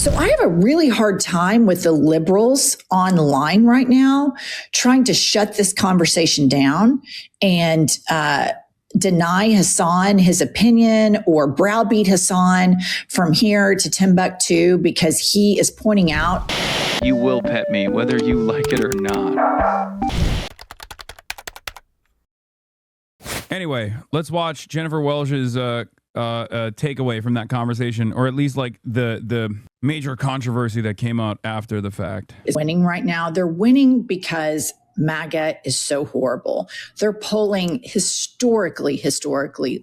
So I have a really hard time with the liberals online right now trying to shut this conversation down and deny Hasan his opinion or browbeat Hasan from here to Timbuktu because he is pointing out. You will pet me whether you like it or not. Anyway, let's watch Jennifer Welch's takeaway from that conversation, or at least like the major controversy that came out after the fact. Is winning right now. They're winning because MAGA is so horrible. They're polling historically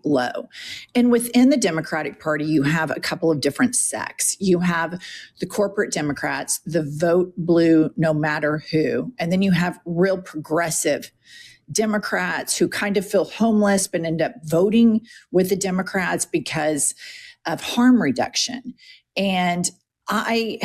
low. And within the Democratic Party, you have a couple of different sects. You have the corporate Democrats, the vote blue no matter who, and then you have real progressive Democrats who kind of feel homeless but end up voting with the Democrats because of harm reduction. And I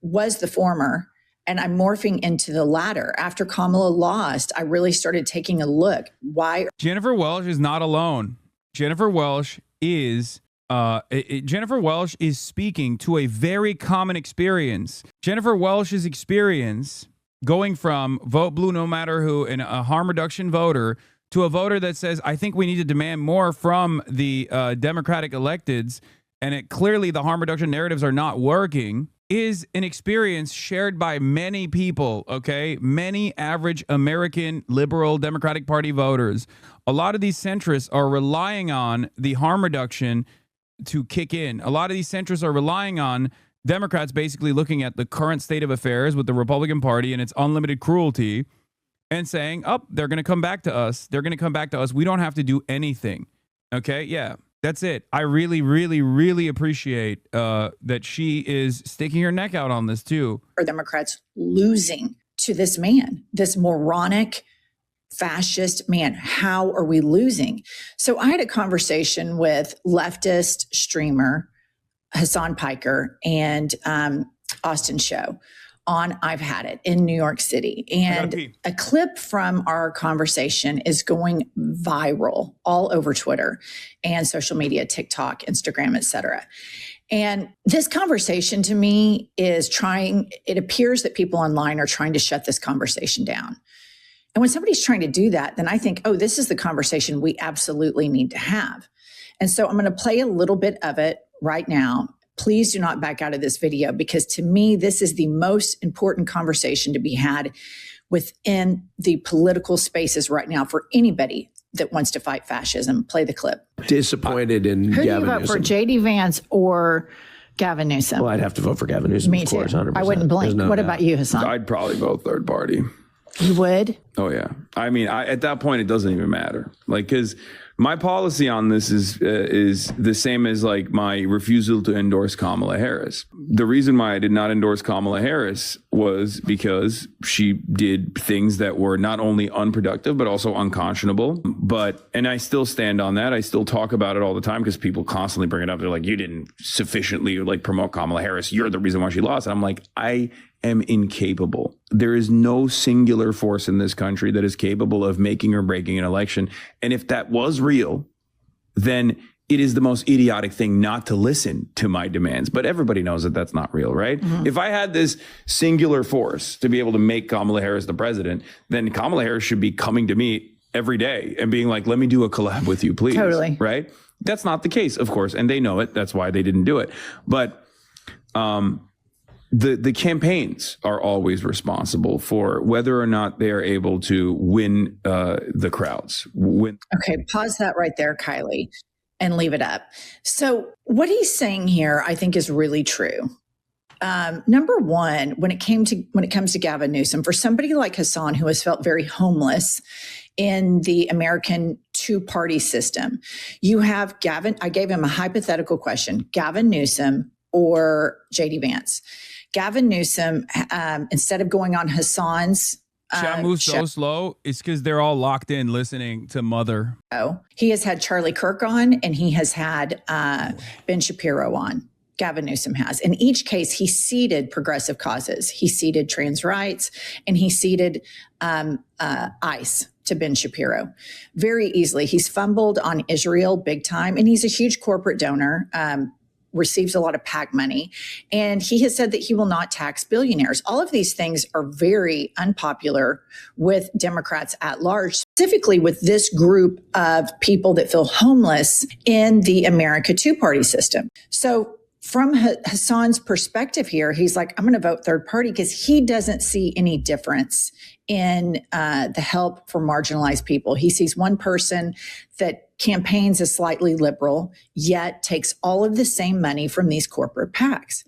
was the former, and I'm morphing into the latter. After Kamala lost, I really started taking a look. Why? Jennifer Welch is not alone. Jennifer Welch is Jennifer Welch is speaking to a very common experience. Jennifer Welch's experience going from vote blue no matter who and a harm reduction voter to a voter that says, I think we need to demand more from the Democratic electeds, and clearly the harm reduction narratives are not working, is an experience shared by many people, okay? Many average American liberal Democratic Party voters. A lot of these centrists are relying on the harm reduction to kick in. A lot of these centrists are relying on Democrats basically looking at the current state of affairs with the Republican Party and its unlimited cruelty and saying, oh, they're going to come back to us. They're going to come back to us. We don't have to do anything. Okay, yeah, that's it. I really, really, really appreciate that she is sticking her neck out on this too. Are Democrats losing to this man, this moronic fascist man? How are we losing? So I had a conversation with leftist streamer Hasan Piker and Austin Show on I've Had It in New York City. And a clip from our conversation is going viral all over Twitter and social media, TikTok, Instagram, etc. And this conversation to me is it appears that people online are trying to shut this conversation down. And when somebody's trying to do that, then I think, oh, this is the conversation we absolutely need to have. And so I'm going to play a little bit of it right now. Please do not back out of this video, because to me, this is the most important conversation to be had within the political spaces right now for anybody that wants to fight fascism. Play the clip. Disappointed in Who Gavin do you vote Newsom. for, J.D. Vance or Gavin Newsom? Well, I'd have to vote for Gavin Newsom. Me of too. course, 100%. I wouldn't blink. What about you, Hasan? I'd probably vote third party. You would? Oh, yeah. I mean, at that point, it doesn't even matter. Like, because my policy on this is the same as like my refusal to endorse Kamala Harris. The reason why I did not endorse Kamala Harris was because she did things that were not only unproductive, but also unconscionable. And I still stand on that. I still talk about it all the time because people constantly bring it up. They're like, you didn't sufficiently like promote Kamala Harris. You're the reason why she lost. And I'm like, I am incapable. There is no singular force in this country that is capable of making or breaking an election. And if that was real, then it is the most idiotic thing not to listen to my demands. But everybody knows that that's not real, right? Mm-hmm. If I had this singular force to be able to make Kamala Harris the president, then Kamala Harris should be coming to me every day and being like, let me do a collab with you, please. Totally. Right? That's not the case, of course. And they know it. That's why they didn't do it. But the campaigns are always responsible for whether or not they are able to win the crowds. Okay, pause that right there, Kylie, and leave it up. So what he's saying here, I think, is really true. Number one, when it comes to Gavin Newsom, for somebody like Hasan, who has felt very homeless in the American two-party system, you have Gavin. I gave him a hypothetical question: Gavin Newsom or J.D. Vance. Gavin Newsom, instead of going on Hasan's chat moves so slow, it's because they're all locked in listening to Mother. Oh, he has had Charlie Kirk on, and he has had Ben Shapiro on. Gavin Newsom has. In each case, he ceded progressive causes. He ceded trans rights, and he ceded ICE to Ben Shapiro very easily. He's fumbled on Israel big time, and he's a huge corporate donor. receives a lot of PAC money. And he has said that he will not tax billionaires. All of these things are very unpopular with Democrats at large, specifically with this group of people that feel homeless in the America two-party system. So from Hasan's perspective here, he's like, I'm going to vote third party because he doesn't see any difference in the help for marginalized people. He sees one person that campaigns as slightly liberal, yet takes all of the same money from these corporate PACs.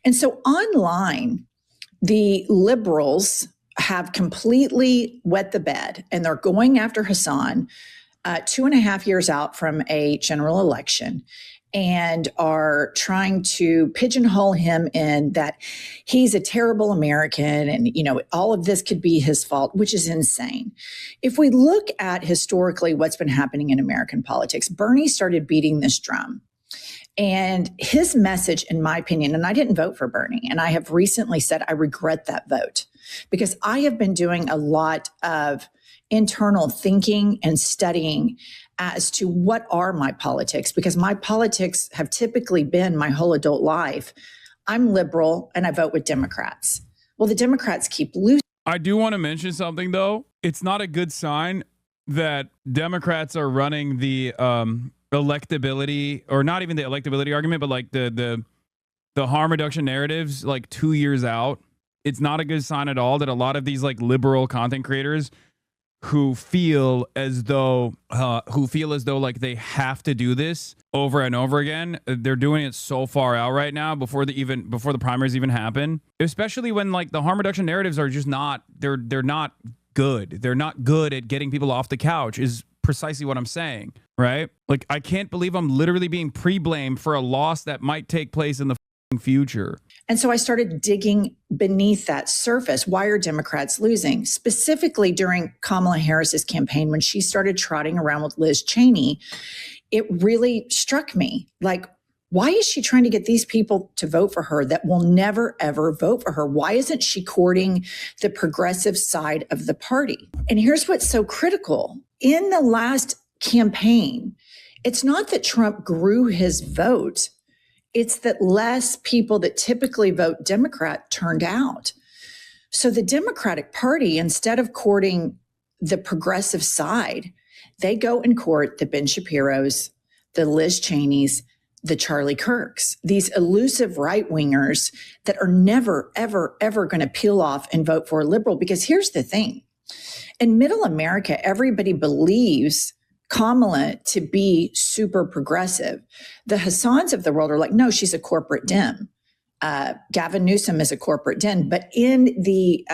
And so online, the liberals have completely wet the bed, and they're going after Hasan 2.5 years out from a general election, and are trying to pigeonhole him in that he's a terrible American and, all of this could be his fault, which is insane. If we look at historically what's been happening in American politics, Bernie started beating this drum. And his message, in my opinion, and I didn't vote for Bernie, and I have recently said I regret that vote because I have been doing a lot of internal thinking and studying as to what are my politics, because my politics have typically been my whole adult life. I'm liberal and I vote with Democrats. Well, the Democrats keep losing. I do want to mention something, though. It's not a good sign that Democrats are running the electability, or not even the electability argument, but like the harm reduction narratives like 2 years out. It's not a good sign at all that a lot of these like liberal content creators who feel as though like they have to do this over and over again. They're doing it so far out right now before the primaries even happen. Especially when like the harm reduction narratives are just not they're not good. They're not good at getting people off the couch is precisely what I'm saying, right? Like I can't believe I'm literally being pre-blamed for a loss that might take place in the future. And so I started digging beneath that surface. Why are Democrats losing? Specifically during Kamala Harris's campaign, when she started trotting around with Liz Cheney, it really struck me. Like, why is she trying to get these people to vote for her that will never, ever vote for her? Why isn't she courting the progressive side of the party? And here's what's so critical. In the last campaign, it's not that Trump grew his vote. It's that less people that typically vote Democrat turned out. So the Democratic Party, instead of courting the progressive side, they go and court the Ben Shapiros, the Liz Cheneys, the Charlie Kirks, these elusive right-wingers that are never, ever, ever going to peel off and vote for a liberal. Because here's the thing. In middle America, everybody believes Kamala to be super progressive. The Hasans of the world are like, no, she's a corporate Dem. Gavin Newsom is a corporate Dem. But in the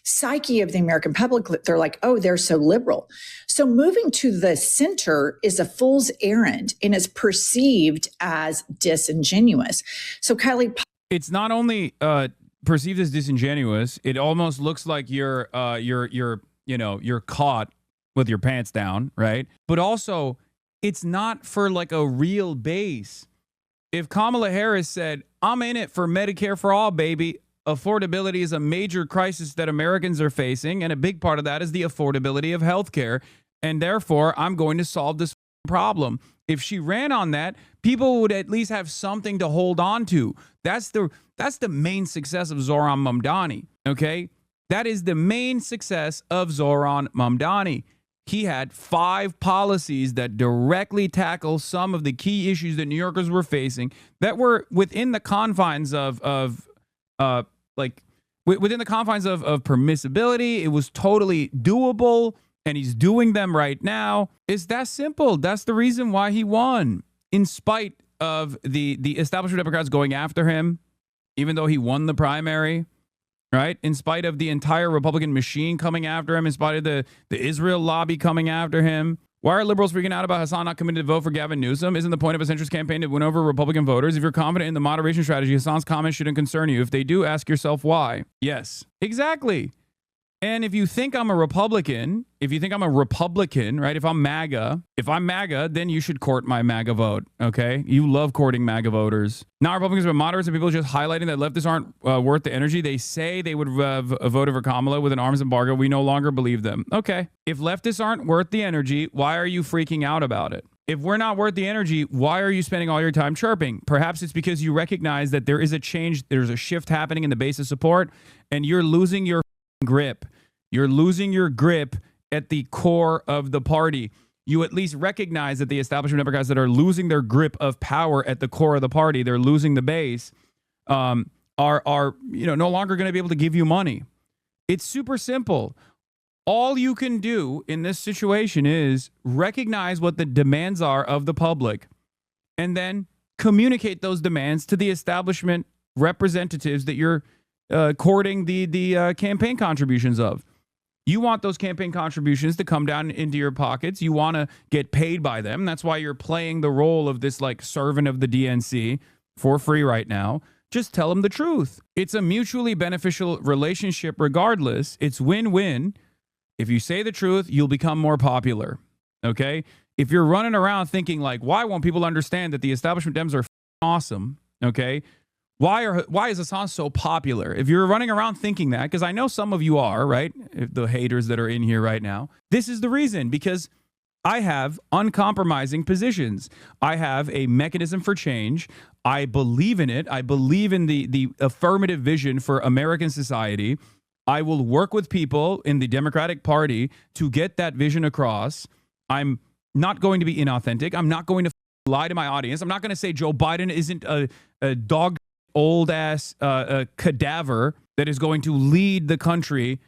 psyche of the American public, they're like, oh, they're so liberal. So moving to the center is a fool's errand and is perceived as disingenuous. So Kylie, it's not only perceived as disingenuous, it almost looks like you're caught with your pants down, right? But also, it's not for like a real base. If Kamala Harris said, I'm in it for Medicare for all, baby, affordability is a major crisis that Americans are facing, and a big part of that is the affordability of healthcare, and therefore, I'm going to solve this problem. If she ran on that, people would at least have something to hold on to. That's the main success of Zohran Mamdani, okay? That is the main success of Zohran Mamdani. He had 5 policies that directly tackle some of the key issues that New Yorkers were facing that were within the confines of permissibility. It was totally doable, and he's doing them right now. It's that simple. That's the reason why he won, in spite of the establishment Democrats going after him, even though he won the primary. Right? In spite of the entire Republican machine coming after him, in spite of the Israel lobby coming after him. Why are liberals freaking out about Hasan not committed to vote for Gavin Newsom? Isn't the point of a centrist campaign to win over Republican voters? If you're confident in the moderation strategy, Hasan's comments shouldn't concern you. If they do, ask yourself why. Yes, exactly. And if you think I'm a Republican, right? If I'm MAGA, then you should court my MAGA vote, okay? You love courting MAGA voters. Not Republicans, but moderates and people just highlighting that leftists aren't worth the energy. They say they would have voted for Kamala with an arms embargo. We no longer believe them. Okay. If leftists aren't worth the energy, why are you freaking out about it? If we're not worth the energy, why are you spending all your time chirping? Perhaps it's because you recognize that there is a change, there's a shift happening in the base of support, and you're losing your grip. You're losing your grip at the core of the party. You at least recognize that the establishment Democrats that are losing their grip of power at the core of the party, they're losing the base, are no longer going to be able to give you money. It's super simple. All you can do in this situation is recognize what the demands are of the public and then communicate those demands to the establishment representatives that you're courting the campaign contributions of. You want those campaign contributions to come down into your pockets. You want to get paid by them. That's why you're playing the role of this like servant of the DNC for free right now. Just tell them the truth. It's a mutually beneficial relationship regardless. It's win-win. If you say the truth, you'll become more popular, okay? If you're running around thinking like, why won't people understand that the establishment Dems are awesome, okay? Why is Hasan so popular? If you're running around thinking that, because I know some of you are, right? The haters that are in here right now. This is the reason, because I have uncompromising positions. I have a mechanism for change. I believe in it. I believe in the affirmative vision for American society. I will work with people in the Democratic Party to get that vision across. I'm not going to be inauthentic. I'm not going to lie to my audience. I'm not going to say Joe Biden isn't a dog old ass cadaver that is going to lead the country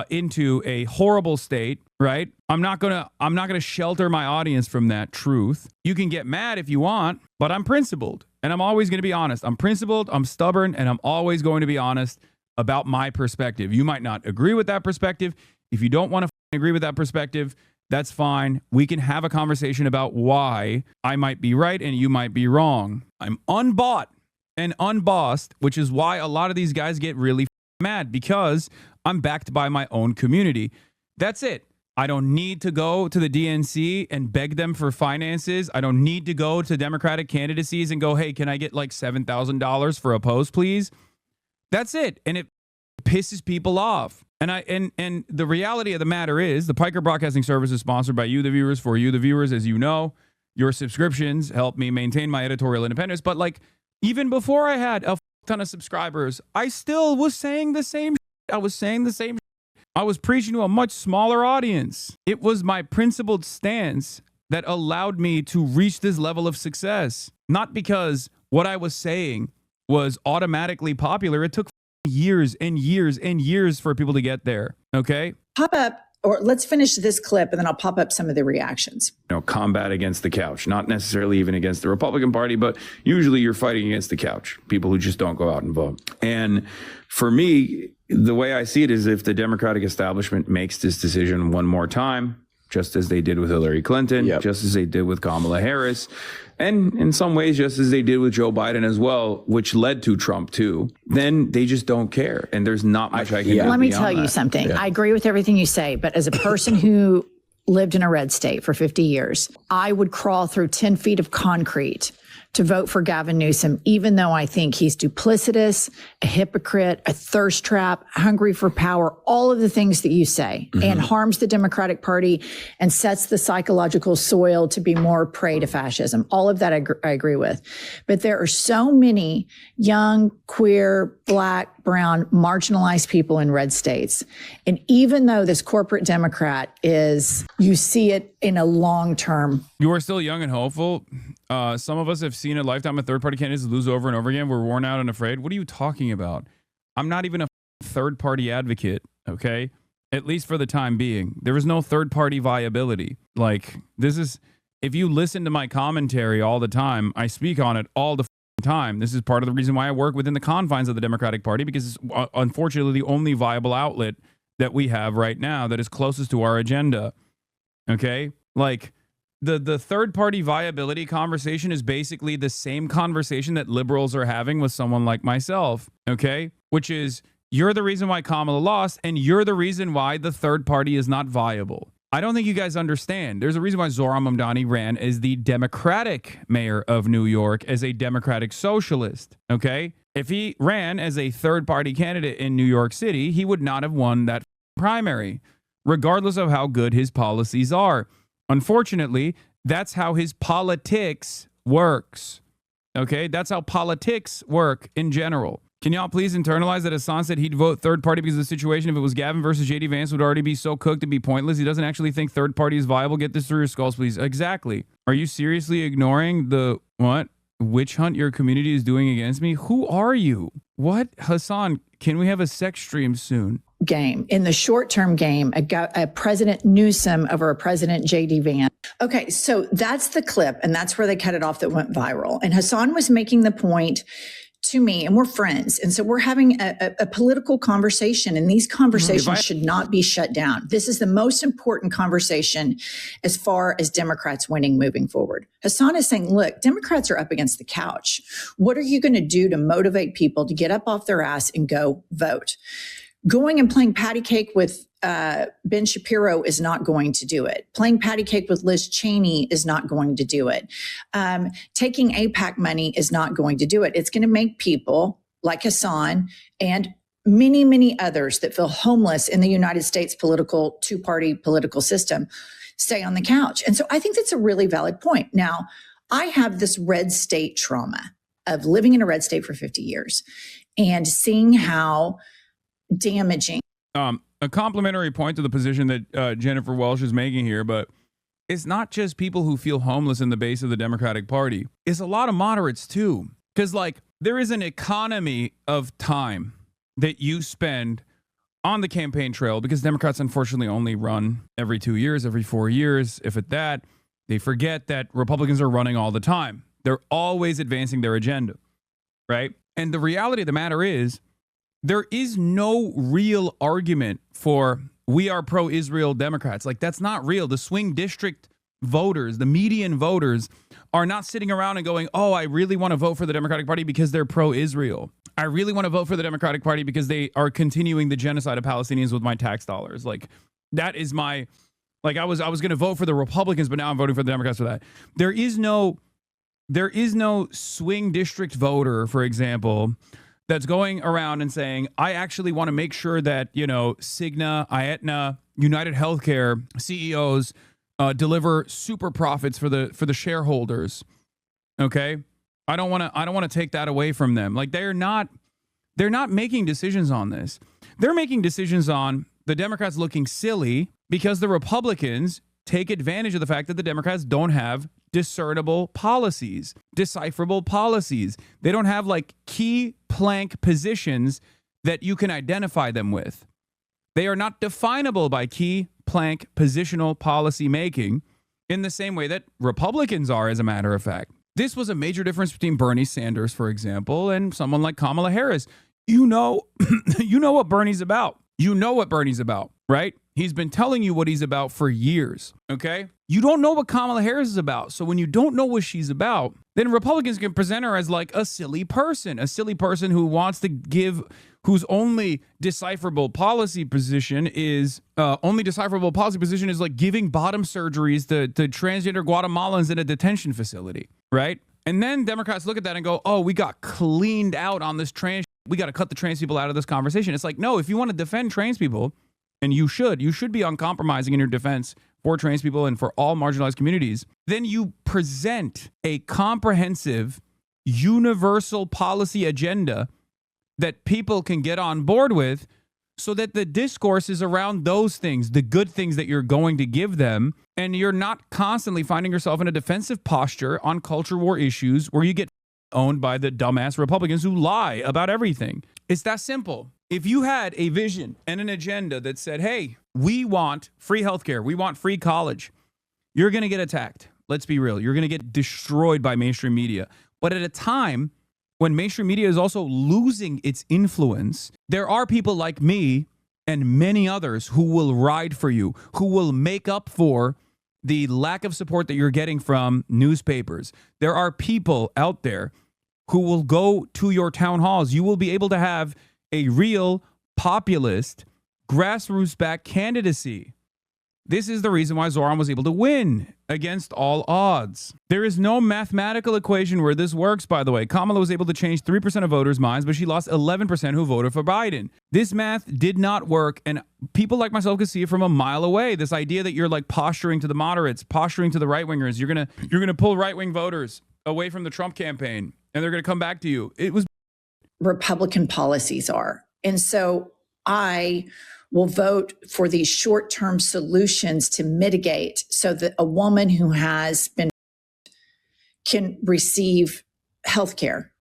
into a horrible state, right? I'm not gonna shelter my audience from that truth. You can get mad if you want, but I'm principled and I'm always going to be honest. I'm principled, I'm stubborn, and I'm always going to be honest about my perspective. You might not agree with that perspective. If you don't want to agree with that perspective, that's fine. We can have a conversation about why I might be right and you might be wrong. I'm unbought and unbossed, which is why a lot of these guys get really mad, because I'm backed by my own community. That's it. I don't need to go to the DNC and beg them for finances. I don't need to go to Democratic candidacies and go, hey, can I get like $7,000 for a post, please? That's it. And it pisses people off. And the reality of the matter is the Piker Broadcasting Service is sponsored by you, the viewers, for you, the viewers. As you know, your subscriptions help me maintain my editorial independence. But like, even before I had a ton of subscribers, I still was saying the same shit. I was saying the same shit. I was preaching to a much smaller audience. It was my principled stance that allowed me to reach this level of success. Not because what I was saying was automatically popular. It took years and years and years for people to get there. Okay? Pop up, or let's finish this clip and then I'll pop up some of the reactions. Combat against the couch, not necessarily even against the Republican Party, but usually you're fighting against the couch, people who just don't go out and vote. And for me, the way I see it is if the Democratic establishment makes this decision one more time, just as they did with Hillary Clinton, just as they did with Kamala Harris, and in some ways, just as they did with Joe Biden as well, which led to Trump too, then they just don't care. And there's not much I can do. Let me tell you something. I agree with everything you say, but as a person who lived in a red state for 50 years, I would crawl through 10 feet of concrete to vote for Gavin Newsom, even though I think he's duplicitous, a hypocrite, a thirst trap, hungry for power, all of the things that you say, and harms the Democratic Party and sets the psychological soil to be more prey to fascism. All of that I agree with. But there are so many young, queer, Black, brown, marginalized people in red states. And even though this corporate Democrat is, you see it in a long term. You are still young and hopeful. Some of us have seen a lifetime of third-party candidates lose over and over again. We're worn out and afraid. What are you talking about? I'm not even a third-party advocate, okay? At least for the time being. There is no third-party viability. Like, this is, if you listen to my commentary all the time, I speak on it all the time. This is part of the reason why I work within the confines of the Democratic Party, because it's unfortunately the only viable outlet that we have right now that is closest to our agenda, okay? Like, the third-party viability conversation is basically the same conversation that liberals are having with someone like myself, okay? Which is, you're the reason why Kamala lost, and you're the reason why the third party is not viable. I don't think you guys understand. There's a reason why Zohran Mamdani ran as the Democratic mayor of New York, as a Democratic socialist, okay? If he ran as a third-party candidate in New York City, he would not have won that primary, regardless of how good his policies are. Unfortunately, That's how his politics works. Okay? That's how politics work in general. Can y'all please internalize that Hasan said he'd vote third party because of the situation? If it was Gavin versus JD Vance, would already be so cooked to be pointless. He doesn't actually think third party is viable. Get this through your skulls, please. Exactly. Are you seriously ignoring the what? Witch hunt your community is doing against me? Who are you? What? Hasan, can we have a sex stream soon? Game. In the short-term game, a President Newsom over a President JD Vance. Okay, so that's the clip, and that's where they cut it off that went viral. And Hasan was making the point to me, and we're friends. And so we're having a political conversation, and these conversations should not be shut down. This is the most important conversation as far as Democrats winning moving forward. Hasan is saying, look, Democrats are up against the couch. What are you going to do to motivate people to get up off their ass and go vote? Going and playing patty cake with Ben Shapiro is not going to do it. Playing patty cake with Liz Cheney is not going to do it. Taking AIPAC money is not going to do it. It's going to make people like Hasan and many, many others that feel homeless in the United States political two-party political system stay on the couch. And so I think that's a really valid point. Now, I have this red state trauma of living in a red state for 50 years and seeing how damaging. A complimentary point to the position that Jennifer Welch is making here, but it's not just people who feel homeless in the base of the Democratic Party. It's a lot of moderates too. Because there is an economy of time that you spend on the campaign trail, because Democrats unfortunately only run every 2 years, every 4 years, if at that. They forget that Republicans are running all the time. They're always advancing their agenda, right? And the reality of the matter is, there is no real argument for we are pro-Israel Democrats. That's not real. The swing district voters, the median voters, are not sitting around and going, oh, I really want to vote for the Democratic Party because they're pro-Israel. I really want to vote for the Democratic Party because they are continuing the genocide of Palestinians with my tax dollars. That is my, I was going to vote for the Republicans, but now I'm voting for the Democrats for that. There is no swing district voter, for example, that's going around and saying, I actually want to make sure that, Cigna, Aetna, United Healthcare CEOs deliver super profits for the shareholders. Okay? I don't want to take that away from them. They're not making decisions on this. They're making decisions on the Democrats looking silly because the Republicans take advantage of the fact that the Democrats don't have discernible policies, decipherable policies. They don't have key plank positions that you can identify them with. They are not definable by key plank positional policy making in the same way that Republicans are, as a matter of fact. This was a major difference between Bernie Sanders, for example, and someone like Kamala Harris. You know what Bernie's about. You know what Bernie's about, right? He's been telling you what he's about for years, okay? You don't know what Kamala Harris is about. So when you don't know what she's about, then Republicans can present her as a silly person who wants to give, whose only decipherable policy position is giving bottom surgeries to transgender Guatemalans in a detention facility, right? And then Democrats look at that and go, oh, we got cleaned out on this trans. We got to cut the trans people out of this conversation. It's no, if you want to defend trans people, and you should be uncompromising in your defense for trans people and for all marginalized communities, then you present a comprehensive, universal policy agenda that people can get on board with so that the discourse is around those things, the good things that you're going to give them, and you're not constantly finding yourself in a defensive posture on culture war issues where you get owned by the dumbass Republicans who lie about everything. It's that simple. If you had a vision and an agenda that said, hey, we want free healthcare, we want free college, you're going to get attacked. Let's be real. You're going to get destroyed by mainstream media. But at a time when mainstream media is also losing its influence, there are people like me and many others who will ride for you, who will make up for the lack of support that you're getting from newspapers. There are people out there who will go to your town halls. You will be able to have a real populist, grassroots-backed candidacy This is the reason why Zoran was able to win against all odds. There is no mathematical equation where this works, by the way. Kamala was able to change 3% of voters' minds, but she lost 11% who voted for Biden. This math did not work, and people like myself could see it from a mile away. This idea that you're like posturing to the moderates, posturing to the right-wingers, you're gonna pull right-wing voters away from the Trump campaign, and they're gonna come back to you. It was Republican policies are. And so I will vote for these short-term solutions to mitigate so that a woman who has been can receive health care,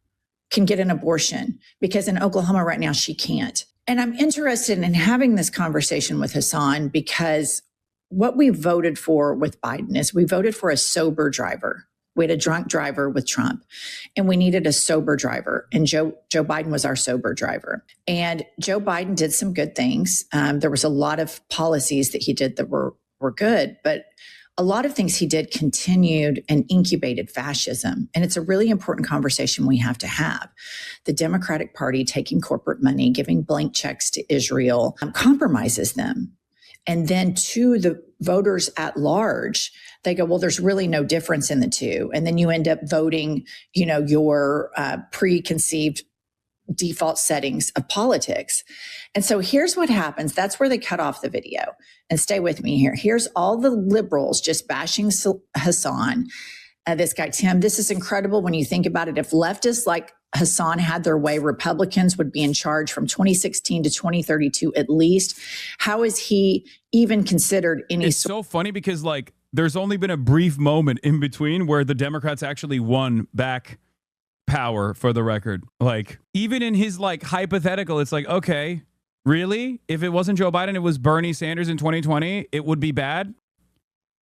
can get an abortion, because in Oklahoma right now she can't. And I'm interested in having this conversation with Hasan because what we voted for with Biden is we voted for a sober driver. We had a drunk driver with Trump, and we needed a sober driver. And Joe Biden was our sober driver. And Joe Biden did some good things. There was a lot of policies that he did that were good, but a lot of things he did continued and incubated fascism. And it's a really important conversation we have to have. The Democratic Party taking corporate money, giving blank checks to Israel, compromises them. And then to the voters at large, they go, well, there's really no difference in the two. And then you end up voting, your preconceived default settings of politics. And so here's what happens. That's where they cut off the video. And stay with me here. Here's all the liberals just bashing Hasan. This guy, Tim, this is incredible when you think about it. If leftists like Hasan had their way, Republicans would be in charge from 2016 to 2032 at least. How is he even considered any? It's so funny because there's only been a brief moment in between where the Democrats actually won back power, for the record. Even in his hypothetical, it's okay, really? If it wasn't Joe Biden, it was Bernie Sanders in 2020, it would be bad?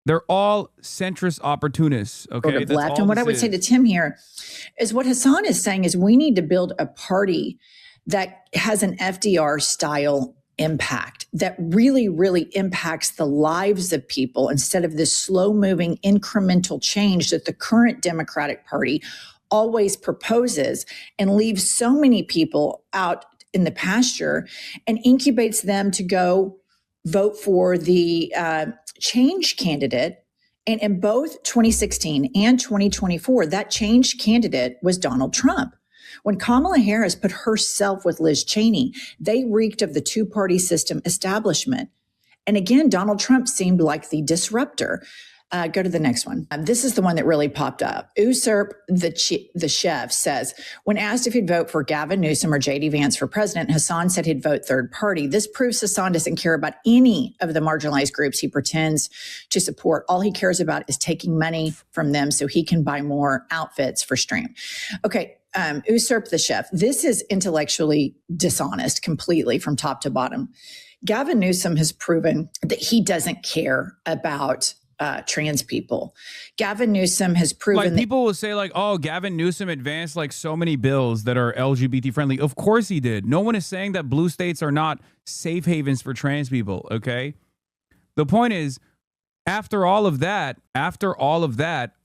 They're all centrist opportunists, okay? That's left. And what I would say to Tim here is what Hasan is saying is we need to build a party that has an FDR style impact that really, really impacts the lives of people instead of this slow moving incremental change that the current Democratic Party always proposes and leaves so many people out in the pasture and incubates them to go vote for the change candidate. And in both 2016 and 2024, that change candidate was Donald Trump. When Kamala Harris put herself with Liz Cheney, they reeked of the two-party system establishment. And again, Donald Trump seemed like the disruptor. Go to the next one. This is the one that really popped up. Usurp the chef says, when asked if he'd vote for Gavin Newsom or J.D. Vance for president, Hasan said he'd vote third party. This proves Hasan doesn't care about any of the marginalized groups he pretends to support. All he cares about is taking money from them so he can buy more outfits for stream. Okay, usurp the chef. This is intellectually dishonest completely from top to bottom. Gavin Newsom has proven that he doesn't care about trans people. Gavin Newsom has proven that people will say oh, Gavin Newsom advanced so many bills that are LGBT friendly. Of course he did. No one is saying that blue states are not safe havens for trans people, okay? The point is, after all of that,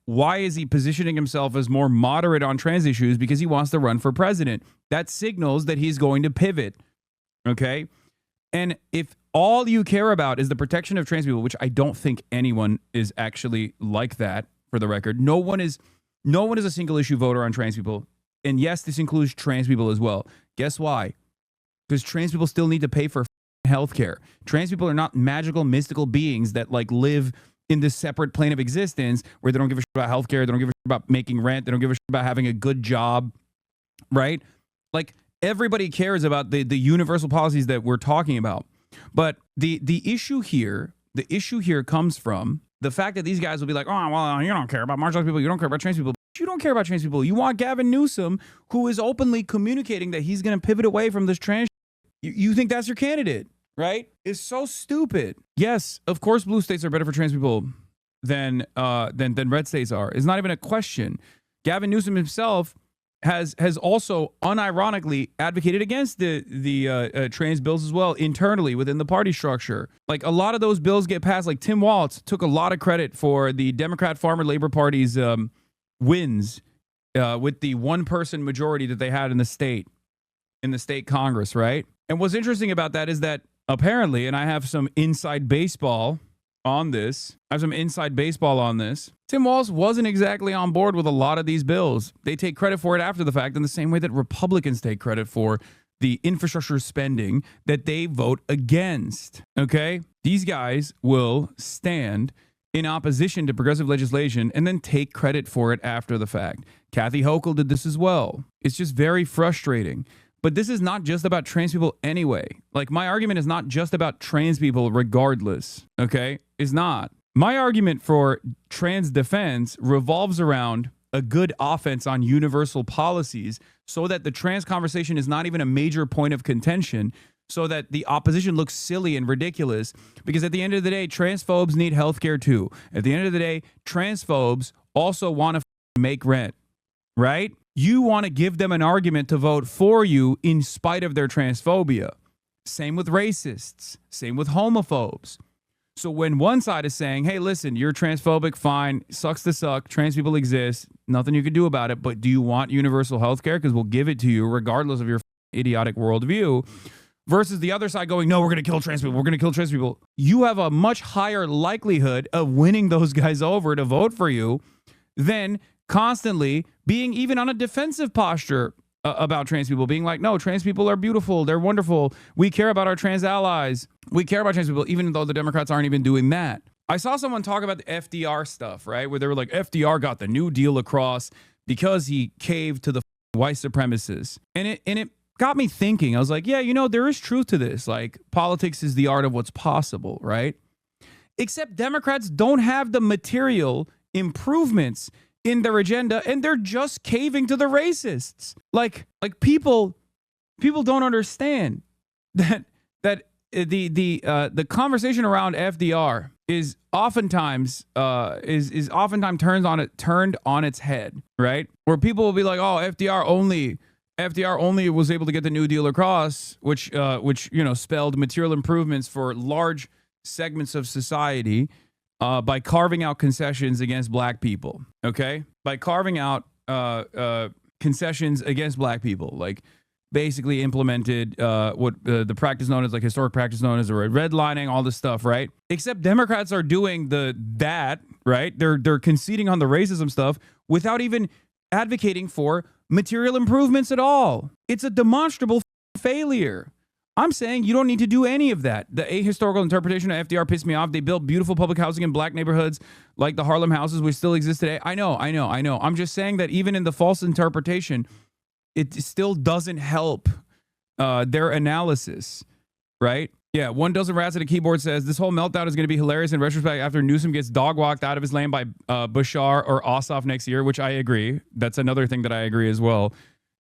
why is he positioning himself as more moderate on trans issues? Because he wants to run for president. That signals that he's going to pivot, okay? And if all you care about is the protection of trans people, which I don't think anyone is actually like that, for the record. No one is a single issue voter on trans people. And yes, this includes trans people as well. Guess why? Because trans people still need to pay for health care. Trans people are not magical, mystical beings that live in this separate plane of existence where they don't give a shit about health care. They don't give a shit about making rent. They don't give a shit about having a good job, right? Everybody cares about the universal policies that we're talking about. But the issue here comes from the fact that these guys will be like, oh, well, you don't care about marginalized people. You don't care about trans people. You don't care about trans people. You want Gavin Newsom, who is openly communicating that he's going to pivot away from this trans. You think that's your candidate, right? It's so stupid. Yes, of course, blue states are better for trans people than red states are. It's not even a question. Gavin Newsom himself has also unironically advocated against the trans bills as well internally within the party structure. A lot of those bills get passed. Tim Walz took a lot of credit for the Democrat Farmer Labor Party's wins with the one-person majority that they had in the state Congress, right? And what's interesting about that is that apparently, and I have some inside baseball on this. I have some inside baseball on this. Tim Walz wasn't exactly on board with a lot of these bills. They take credit for it after the fact in the same way that Republicans take credit for the infrastructure spending that they vote against. Okay? These guys will stand in opposition to progressive legislation and then take credit for it after the fact. Kathy Hochul did this as well. It's just very frustrating. But this is not just about trans people anyway. Like, my argument is not just about trans people regardless, okay? It's not. My argument for trans defense revolves around a good offense on universal policies so that the trans conversation is not even a major point of contention, so that the opposition looks silly and ridiculous. Because at the end of the day, transphobes need healthcare too. At the end of the day, transphobes also want to make rent, right? You want to give them an argument to vote for you in spite of their transphobia. Same with racists. Same with homophobes. So when one side is saying, hey, listen, you're transphobic, fine, sucks to suck, trans people exist, nothing you can do about it, but do you want universal health care? Because we'll give it to you regardless of your idiotic worldview. Versus the other side going, no, we're going to kill trans people, we're going to kill trans people. You have a much higher likelihood of winning those guys over to vote for you than constantly being even on a defensive posture about trans people, being like, no, trans people are beautiful, they're wonderful, we care about our trans allies, we care about trans people, even though the Democrats aren't even doing that. I saw someone talk about the FDR stuff, right, where they were like, FDR got the New Deal across because he caved to the white supremacists. And it got me thinking. I was like, yeah, you know, there is truth to this. Like, politics is the art of what's possible, right? Except Democrats don't have the material improvements in their agenda, and they're just caving to the racists. Like people don't understand that the conversation around FDR is oftentimes turned on its head, right? Where people will be like, oh, FDR only was able to get the New Deal across, which spelled material improvements for large segments of society. By carving out concessions against black people, okay? By carving out concessions against black people, like basically implemented what the practice known as, like historic practice known as redlining, all this stuff, right? Except Democrats are doing that, right? They're conceding on the racism stuff without even advocating for material improvements at all. It's a demonstrable failure. I'm saying you don't need to do any of that. The ahistorical interpretation of FDR pissed me off. They built beautiful public housing in black neighborhoods like the Harlem houses, which still exist today. I know. I'm just saying that even in the false interpretation, it still doesn't help their analysis, right? Yeah, 1 dozen rats at a keyboard says, this whole meltdown is going to be hilarious in retrospect after Newsom gets dog-walked out of his lane by Bashar or Ossoff next year, which I agree. That's another thing that I agree as well.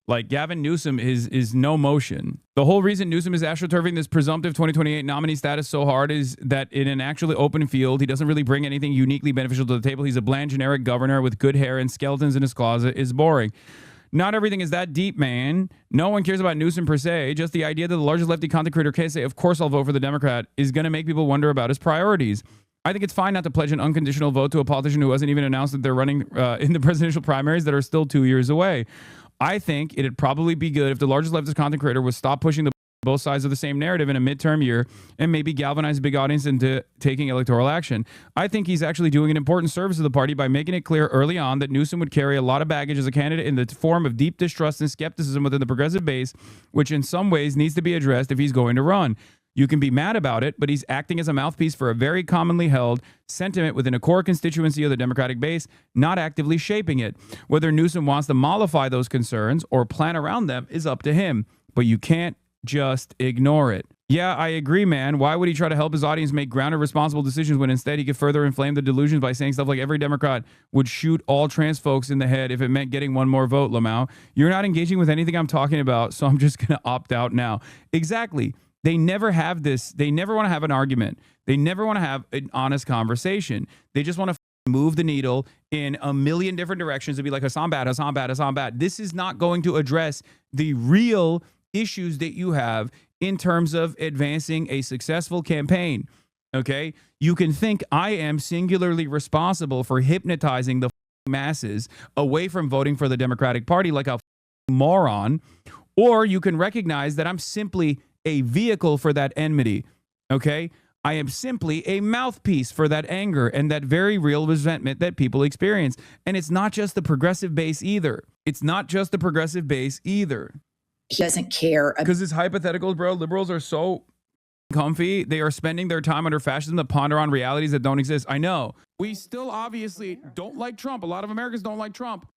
Like, Gavin Newsom is no motion. The whole reason Newsom is astroturfing this presumptive 2028 nominee status so hard is that in an actually open field, he doesn't really bring anything uniquely beneficial to the table. He's a bland, generic governor with good hair and skeletons in his closet. Is boring. Not everything is that deep, man. No one cares about Newsom per se. Just the idea that the largest lefty content creator can't say, of course I'll vote for the Democrat, is going to make people wonder about his priorities. I think it's fine not to pledge an unconditional vote to a politician who hasn't even announced that they're running in the presidential primaries that are still 2 years away. I think it'd probably be good if the largest leftist content creator would stop pushing both sides of the same narrative in a midterm year and maybe galvanize a big audience into taking electoral action. I think he's actually doing an important service to the party by making it clear early on that Newsom would carry a lot of baggage as a candidate in the form of deep distrust and skepticism within the progressive base, which in some ways needs to be addressed if he's going to run. You can be mad about it, but he's acting as a mouthpiece for a very commonly held sentiment within a core constituency of the Democratic base, not actively shaping it. Whether Newsom wants to mollify those concerns or plan around them is up to him, but you can't just ignore it. Yeah, I agree, man. Why would he try to help his audience make grounded, responsible decisions when instead he could further inflame the delusions by saying stuff like every Democrat would shoot all trans folks in the head if it meant getting one more vote, Lamau? You're not engaging with anything I'm talking about, so I'm just going to opt out now. Exactly. They never have this. They never want to have an argument. They never want to have an honest conversation. They just want to move the needle in a million different directions and be like, Hasan bad, Hasan bad, Hasan bad. This is not going to address the real issues that you have in terms of advancing a successful campaign. Okay? You can think I am singularly responsible for hypnotizing the masses away from voting for the Democratic Party like a moron, or you can recognize that I'm simply a vehicle for that enmity. Okay? I am simply a mouthpiece for that anger and that very real resentment that people experience. And it's not just the progressive base either. It's not just the progressive base either. He doesn't care. Because it's hypothetical, bro. Liberals are so comfy. They are spending their time under fascism to ponder on realities that don't exist. I know. We still obviously don't like Trump. A lot of Americans don't like Trump.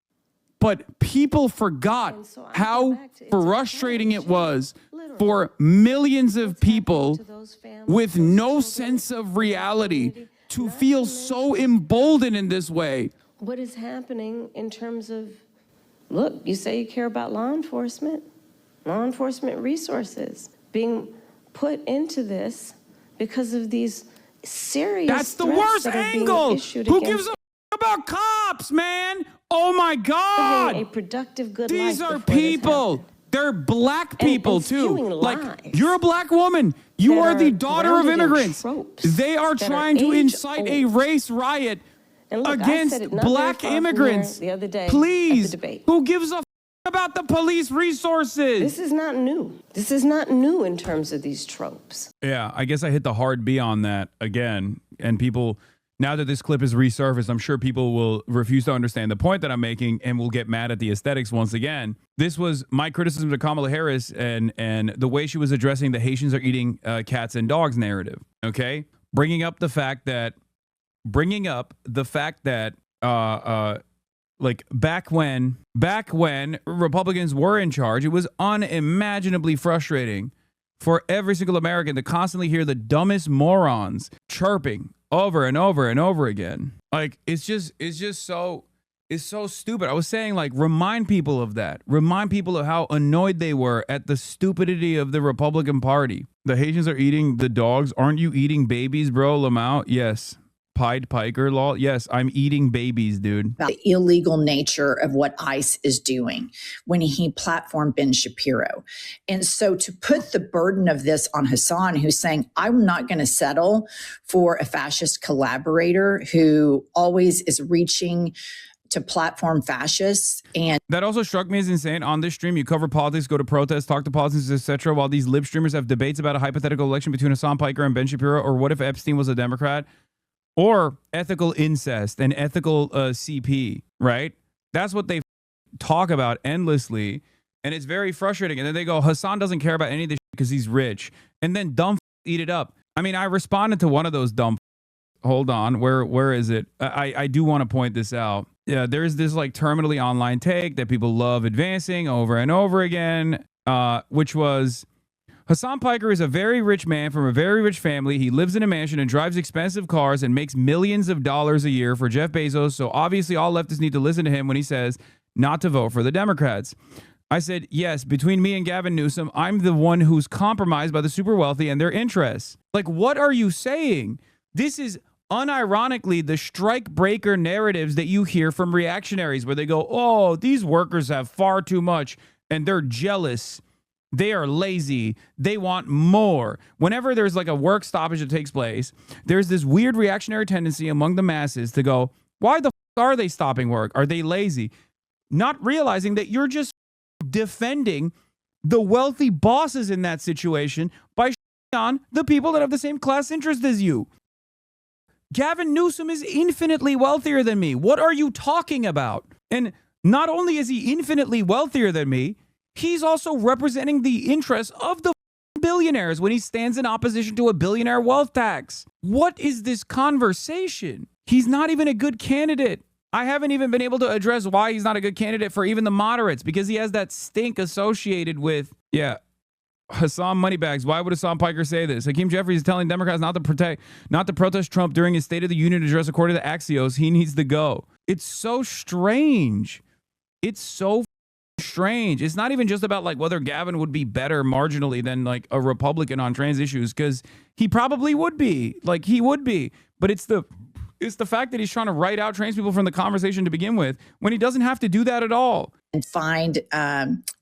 But people forgot how frustrating it was for millions of people with no sense of reality to feel so emboldened in this way. What is happening in terms of, look, you say you care about law enforcement resources being put into this because of these serious That's the worst angle. Who gives a about cops, man? Oh my God. A productive, good These life are people. They're black people too. Like, lies. you're a black woman. You are the are daughter of grounded in immigrants. tropes They are that are trying to incite a age-old. race riot And look, I against said it not very black far from immigrants. there the other day at Please, the debate. who gives a about the police resources? This is not new. This is not new in terms of these tropes. Yeah, I guess I hit the hard B on that again. And people, now that this clip is resurfaced, I'm sure people will refuse to understand the point that I'm making and will get mad at the aesthetics once again. This was my criticism of Kamala Harris and the way she was addressing the Haitians are eating cats and dogs narrative. Okay, bringing up the fact that like back when Republicans were in charge, it was unimaginably frustrating for every single American to constantly hear the dumbest morons chirping over and over and over again. Like, it's so stupid. I was saying, like, remind people of that. Remind people of how annoyed they were at the stupidity of the Republican Party. The Haitians are eating the dogs. Aren't you eating babies, bro? Lamau? Yes. Pied Piker law? Yes, I'm eating babies, dude. About the illegal nature of what ICE is doing when he platformed Ben Shapiro. And so to put the burden of this on Hasan, who's saying, I'm not going to settle for a fascist collaborator who always is reaching to platform fascists. And that also struck me as insane. On this stream, you cover politics, go to protests, talk to politicians, etc., while these lib streamers have debates about a hypothetical election between Hasan Piker and Ben Shapiro, or what if Epstein was a Democrat? Or ethical incest and ethical CP, right? That's what they talk about endlessly. And it's very frustrating. And then they go, Hasan doesn't care about any of this because he's rich. And then dumb eat it up. I mean, I responded to one of those dumb. Hold on. Where is it? I do want to point this out. Yeah, there's this like terminally online take that people love advancing over and over again, which was, Hasan Piker is a very rich man from a very rich family. He lives in a mansion and drives expensive cars and makes millions of dollars a year for Jeff Bezos. So obviously all leftists need to listen to him when he says not to vote for the Democrats. I said, yes, between me and Gavin Newsom, I'm the one who's compromised by the super wealthy and their interests. Like, what are you saying? This is unironically the strike breaker narratives that you hear from reactionaries where they go, oh, these workers have far too much and they're jealous. They are lazy. They want more. Whenever there's like a work stoppage that takes place, there's this weird reactionary tendency among the masses to go, why the f are they stopping work? Are they lazy? Not realizing that you're just defending the wealthy bosses in that situation by on the people that have the same class interest as you. Gavin Newsom is infinitely wealthier than me. What are you talking about? And not only is he infinitely wealthier than me, he's also representing the interests of the billionaires when he stands in opposition to a billionaire wealth tax. What is this conversation? He's not even a good candidate. I haven't even been able to address why he's not a good candidate for even the moderates, because he has that stink associated with, Hasan Moneybags. Why would Hasan Piker say this? Hakeem Jeffries is telling Democrats not to protest Trump during his State of the Union address. According to Axios, he needs to go. It's so strange. It's so strange. It's not even just about like whether Gavin would be better marginally than like a Republican on trans issues, because he probably would be. Like, he would be. But it's the fact that he's trying to write out trans people from the conversation to begin with when he doesn't have to do that at all. And find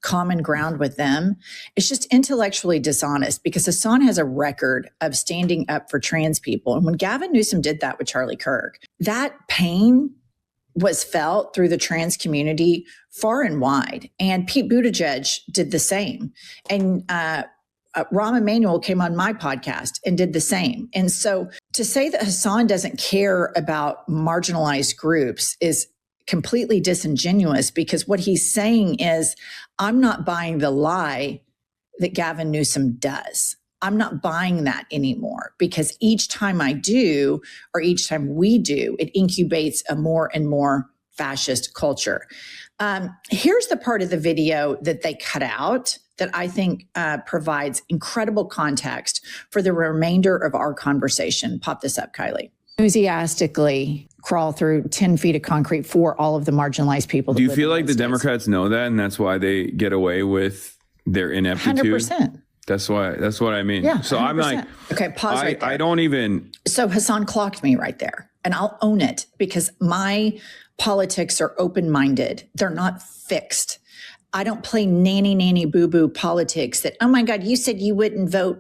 common ground with them. It's just intellectually dishonest, because Hasan has a record of standing up for trans people. And when Gavin Newsom did that with Charlie Kirk, that pain was felt through the trans community far and wide. And Pete Buttigieg did the same. And Rahm Emanuel came on my podcast and did the same. And so to say that Hasan doesn't care about marginalized groups is completely disingenuous, because what he's saying is, I'm not buying the lie that Gavin Newsom does. I'm not buying that anymore, because each time I do, or each time we do, it incubates a more and more fascist culture. Here's the part of the video that they cut out that I think provides incredible context for the remainder of our conversation. Pop this up, Kylie. Enthusiastically crawl through 10 feet of concrete for all of the marginalized people. Do you feel like the Democrats know that, and that's why they get away with their ineptitude? 100%. That's what I mean. Yeah. So 100%. I'm like, okay, pause right there. I don't even. So Hasan clocked me right there, and I'll own it, because my politics are open-minded. They're not fixed. I don't play nanny boo-boo politics that, oh my God, you said you would vote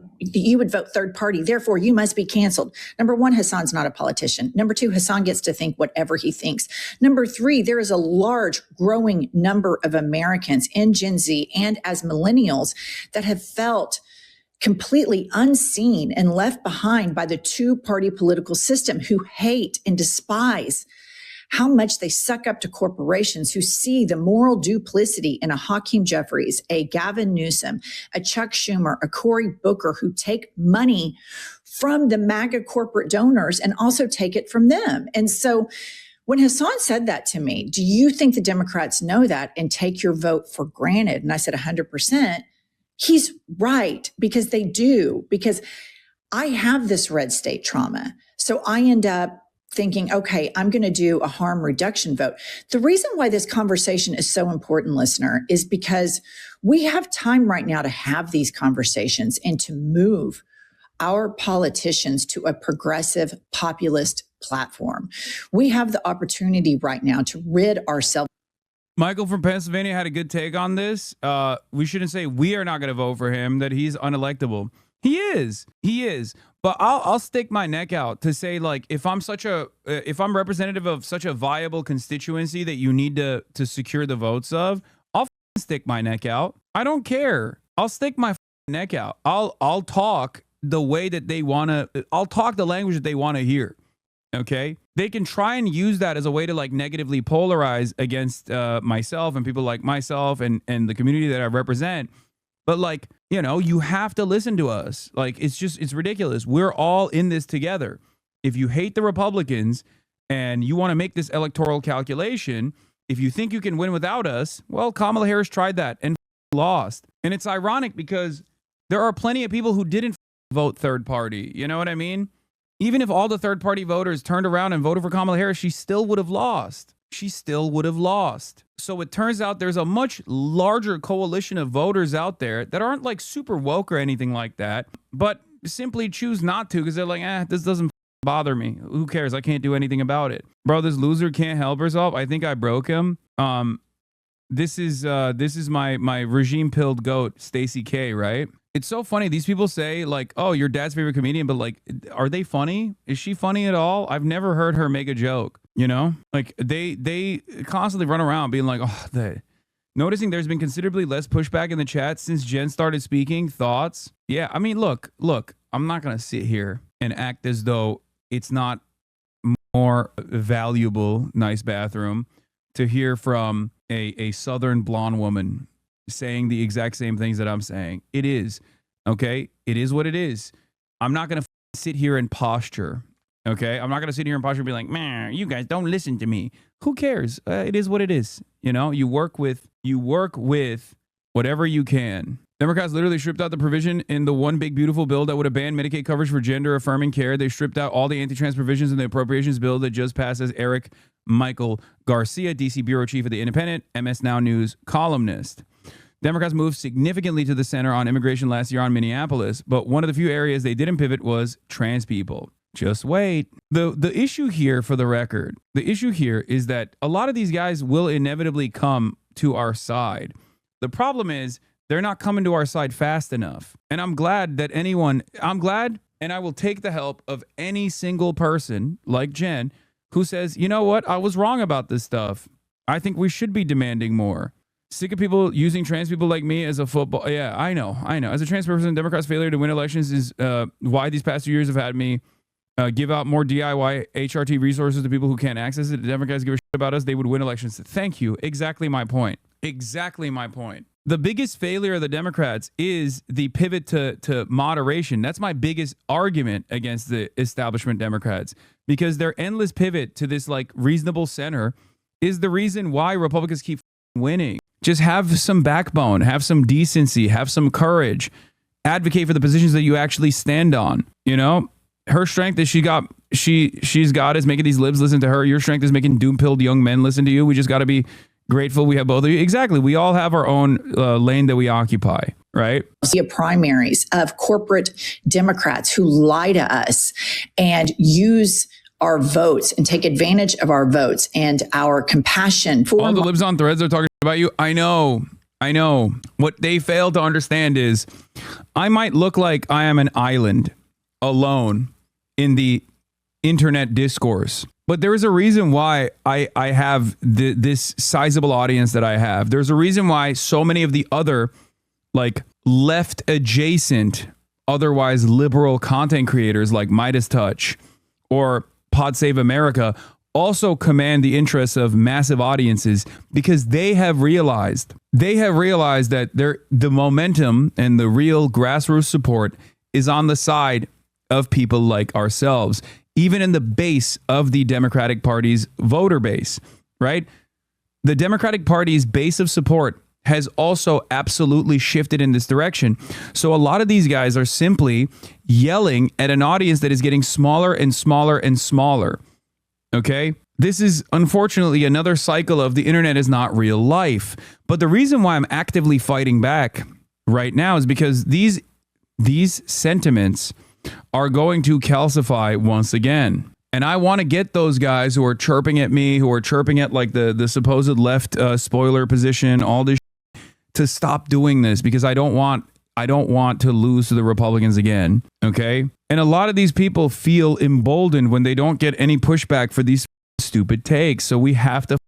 third party, therefore you must be canceled. Number one, Hasan's not a politician. Number two, Hasan gets to think whatever he thinks. Number three, there is a large growing number of Americans in Gen Z and as millennials that have felt completely unseen and left behind by the two-party political system, who hate and despise how much they suck up to corporations, who see the moral duplicity in a Hakeem Jeffries, a Gavin Newsom, a Chuck Schumer, a Cory Booker, who take money from the MAGA corporate donors and also take it from them. And so when Hasan said that to me, do you think the Democrats know that and take your vote for granted? And I said 100%. He's right, because they do, because I have this red state trauma. So I end up thinking, okay, I'm going to do a harm reduction vote. The reason why this conversation is so important, listener, is because we have time right now to have these conversations and to move our politicians to a progressive populist platform. We have the opportunity right now to rid ourselves. Michael from Pennsylvania had a good take on this. We shouldn't say we are not going to vote for him, that he's unelectable. He is. But I'll stick my neck out to say, like, if I'm representative of such a viable constituency that you need to secure the votes of, I'll stick my neck out. I don't care. I'll stick my neck out. I'll talk the way that they want to. I'll talk the language that they want to hear. Okay, they can try and use that as a way to like negatively polarize against myself and people like myself and the community that I represent. But like, you know, you have to listen to us. Like, it's ridiculous. We're all in this together. If you hate the Republicans and you want to make this electoral calculation, if you think you can win without us, well, Kamala Harris tried that and lost. And it's ironic because there are plenty of people who didn't vote third party. You know what I mean? Even if all the third party voters turned around and voted for Kamala Harris, she still would have lost. So it turns out there's a much larger coalition of voters out there that aren't like super woke or anything like that, but simply choose not to because they're like, this doesn't bother me. Who cares? I can't do anything about it. Bro, this loser can't help herself. I think I broke him. This is my regime pilled goat, Stacey K, right? It's so funny. These people say like, oh, your dad's favorite comedian, but like, are they funny? Is she funny at all? I've never heard her make a joke, you know? Like they constantly run around being like, noticing there's been considerably less pushback in the chat since Jen started speaking. Thoughts? Yeah, I mean, look, I'm not going to sit here and act as though it's not more valuable, nice bathroom, to hear from a Southern blonde woman saying the exact same things that I'm saying. It is, okay? It is what it is. I'm not going to sit here and posture, okay? I'm not going to sit here and posture and be like, man, you guys don't listen to me. Who cares? It is what it is. You know, you work with whatever you can. Democrats literally stripped out the provision in the one big beautiful bill that would have banned Medicaid coverage for gender affirming care. They stripped out all the anti-trans provisions in the appropriations bill that just passed, as Eric Michael Garcia, DC bureau chief of The Independent, MS Now News columnist. Democrats moved significantly to the center on immigration last year on Minneapolis, but one of the few areas they didn't pivot was trans people. Just wait. The issue here, for the record, the issue here is that a lot of these guys will inevitably come to our side. The problem is they're not coming to our side fast enough. And I'm glad, and I will take the help of any single person like Jen who says, you know what, I was wrong about this stuff. I think we should be demanding more. Sick of people using trans people like me as a football. Yeah, I know. As a trans person, Democrats' failure to win elections is why these past 2 years have had me give out more DIY HRT resources to people who can't access it. If the Democrats give a shit about us, they would win elections. Thank you. Exactly my point. The biggest failure of the Democrats is the pivot to moderation. That's my biggest argument against the establishment Democrats, because their endless pivot to this like reasonable center is the reason why Republicans keep winning. Just have some backbone, have some decency, have some courage, advocate for the positions that you actually stand on. You know, her strength is she's got is making these libs listen to her. Your strength is making doom-pilled young men listen to you. We just got to be grateful we have both of you. Exactly. We all have our own lane that we occupy, right? See primaries of corporate Democrats who lie to us and use our votes and take advantage of our votes and our compassion for all the libs on Threads are talking about you. I know. What they fail to understand is I might look like I am an island alone in the internet discourse, but there is a reason why I have this sizable audience that I have. There's a reason why so many of the other like left adjacent, otherwise liberal content creators like Midas Touch or Pod Save America also command the interests of massive audiences, because they have realized that the momentum and the real grassroots support is on the side of people like ourselves, even in the base of the Democratic Party's voter base, right? The Democratic Party's base of support has also absolutely shifted in this direction. So a lot of these guys are simply yelling at an audience that is getting smaller and smaller and smaller. Okay? This is unfortunately another cycle of the internet is not real life. But the reason why I'm actively fighting back right now is because these sentiments are going to calcify once again. And I want to get those guys who are chirping at me, who are chirping at like the supposed left spoiler position, all this to stop doing this, because I don't want to lose to the Republicans again. Okay. And a lot of these people feel emboldened when they don't get any pushback for these stupid takes. So we have to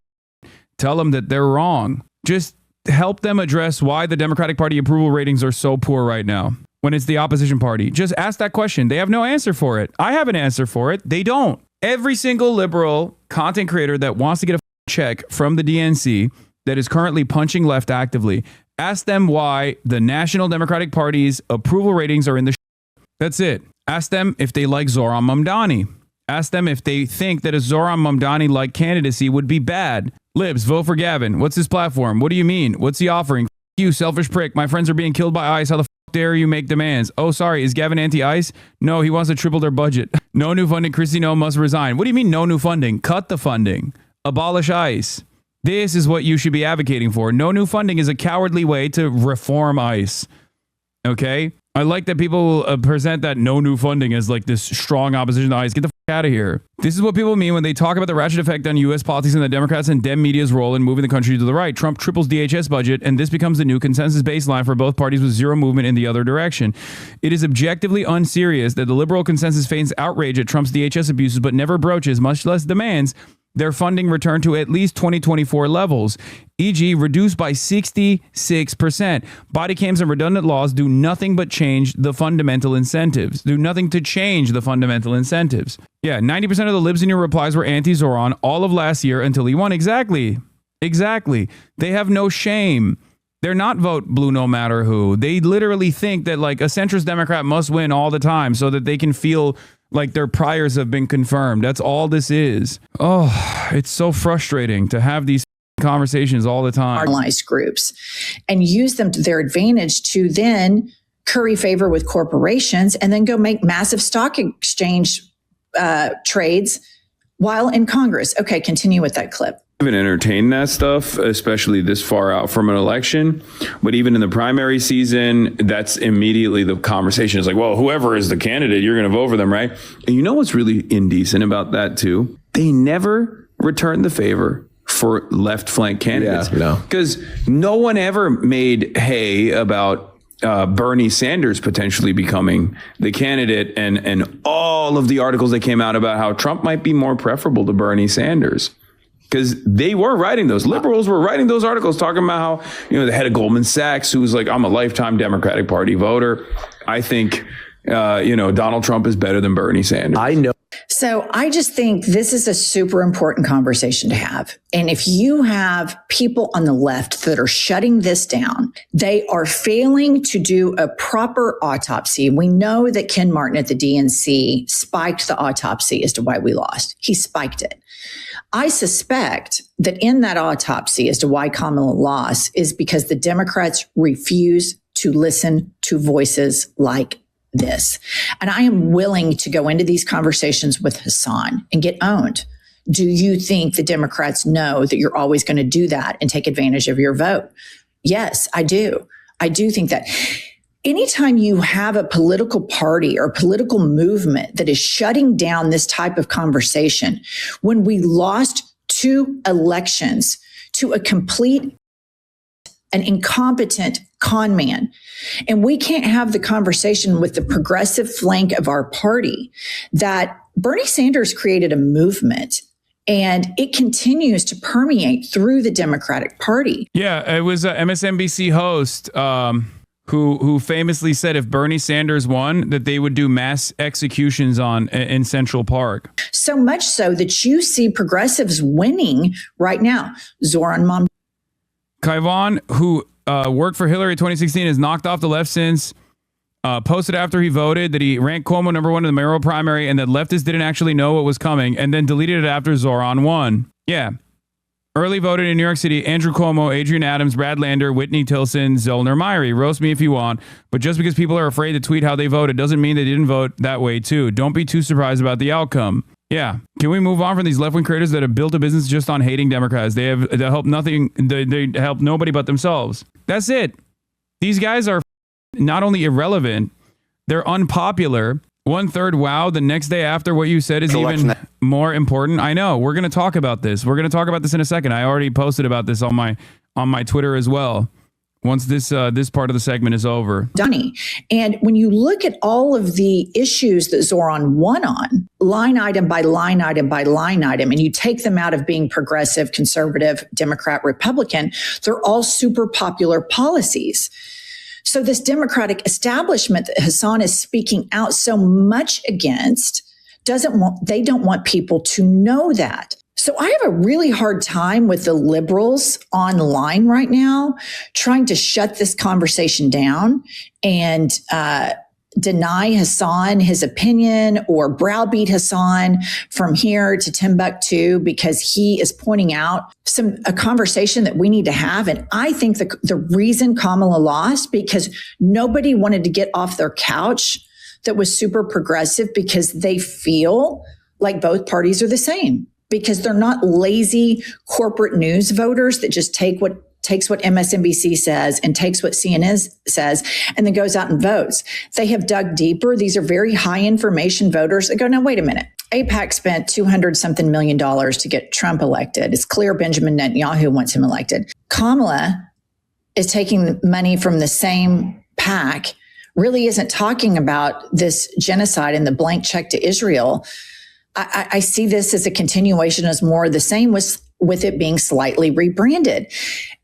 tell them that they're wrong. Just help them address why the Democratic Party approval ratings are so poor right now when it's the opposition party. Just ask that question. They have no answer for it. I have an answer for it. They don't. Every single liberal content creator that wants to get a check from the DNC that is currently punching left actively, ask them why the National Democratic Party's approval ratings are in the That's it. Ask them if they like Zohran Mamdani. Ask them if they think that a Zohran Mamdani-like candidacy would be bad. Libs, vote for Gavin. What's his platform? What do you mean? What's he offering? F*** you, selfish prick. My friends are being killed by ICE. How the f*** dare you make demands? Oh, sorry. Is Gavin anti-ICE? No, he wants to triple their budget. No new funding. Christy No must resign. What do you mean no new funding? Cut the funding. Abolish ICE. This is what you should be advocating for. No new funding is a cowardly way to reform ICE. Okay? I like that people present that no new funding as like this strong opposition to ICE. Get the f*** out of here. This is what people mean when they talk about the ratchet effect on U.S. politics and the Democrats and Dem media's role in moving the country to the right. Trump triples DHS budget, and this becomes the new consensus baseline for both parties with zero movement in the other direction. It is objectively unserious that the liberal consensus feigns outrage at Trump's DHS abuses but never broaches, much less demands, their funding return to at least 2024 levels, e.g. reduced by 66%. Body cams and redundant laws do nothing but change the fundamental incentives. Do nothing to change the fundamental incentives. Yeah, 90% of the libs in your replies were anti-Zohran all of last year until he won. Exactly. They have no shame. They're not vote blue no matter who. They literally think that like a centrist Democrat must win all the time so that they can feel like their priors have been confirmed. That's all this is. Oh, it's so frustrating to have these conversations all the time. Marginalized groups and use them to their advantage to then curry favor with corporations and then go make massive stock exchange trades while in Congress. Okay, continue with that clip. Even entertain that stuff, especially this far out from an election. But even in the primary season, that's immediately the conversation is like, well, whoever is the candidate, you're going to vote for them, right? And you know what's really indecent about that too? They never return the favor for left flank candidates. Because no one ever made hay about Bernie Sanders potentially becoming the candidate and all of the articles that came out about how Trump might be more preferable to Bernie Sanders. because they were writing those. Liberals were writing those articles talking about how, the head of Goldman Sachs, who was like, I'm a lifetime Democratic Party voter. I think, Donald Trump is better than Bernie Sanders. I know. So I just think this is a super important conversation to have. And if you have people on the left that are shutting this down, they are failing to do a proper autopsy. We know that Ken Martin at the DNC spiked the autopsy as to why we lost. He spiked it. I suspect that in that autopsy as to why Kamala lost is because the Democrats refuse to listen to voices like this. And I am willing to go into these conversations with Hasan and get owned. Do you think the Democrats know that you're always going to do that and take advantage of your vote? Yes, I do. I do think that. Anytime you have a political party or political movement that is shutting down this type of conversation, when we lost 2 elections to a complete an incompetent con man. And we can't have the conversation with the progressive flank of our party that Bernie Sanders created a movement and it continues to permeate through the Democratic Party. Yeah, it was an MSNBC host who famously said if Bernie Sanders won, that they would do mass executions in Central Park. So much so that you see progressives winning right now. Zoran Mom. Kaivan, who worked for Hillary in 2016, has knocked off the left since, posted after he voted that he ranked Cuomo number 1 in the mayoral primary and that leftists didn't actually know what was coming, and then deleted it after Zoran won. Yeah. Early voted in New York City, Andrew Cuomo, Adrian Adams, Brad Lander, Whitney Tilson, Zollner Myrie. Roast me if you want, but just because people are afraid to tweet how they voted doesn't mean they didn't vote that way too. Don't be too surprised about the outcome. Yeah. Can we move on from these left-wing creators that have built a business just on hating Democrats? They help nothing. They help nobody but themselves. That's it. These guys are not only irrelevant, they're unpopular. 1/3 wow. The next day after what you said is even more important. I know. We're going to talk about this. We're going to talk about this in a second. I already posted about this on my Twitter as well. Once this part of the segment is over. Donnie. And when you look at all of the issues that Zoran won on, line item by line item by line item, and you take them out of being progressive, conservative, Democrat, Republican, they're all super popular policies. So this Democratic establishment that Hasan is speaking out so much against they don't want people to know that. So I have a really hard time with the liberals online right now trying to shut this conversation down and deny Hasan his opinion or browbeat Hasan from here to Timbuktu because he is pointing out a conversation that we need to have. And I think the reason Kamala lost because nobody wanted to get off their couch that was super progressive because they feel like both parties are the same. Because they're not lazy corporate news voters that just takes what MSNBC says and takes what CNN says and then goes out and votes. They have dug deeper. These are very high information voters that go, now, wait a minute. AIPAC spent $200-something million to get Trump elected. It's clear Benjamin Netanyahu wants him elected. Kamala is taking money from the same PAC, really isn't talking about this genocide and the blank check to Israel. I see this as a continuation as more of the same with it being slightly rebranded.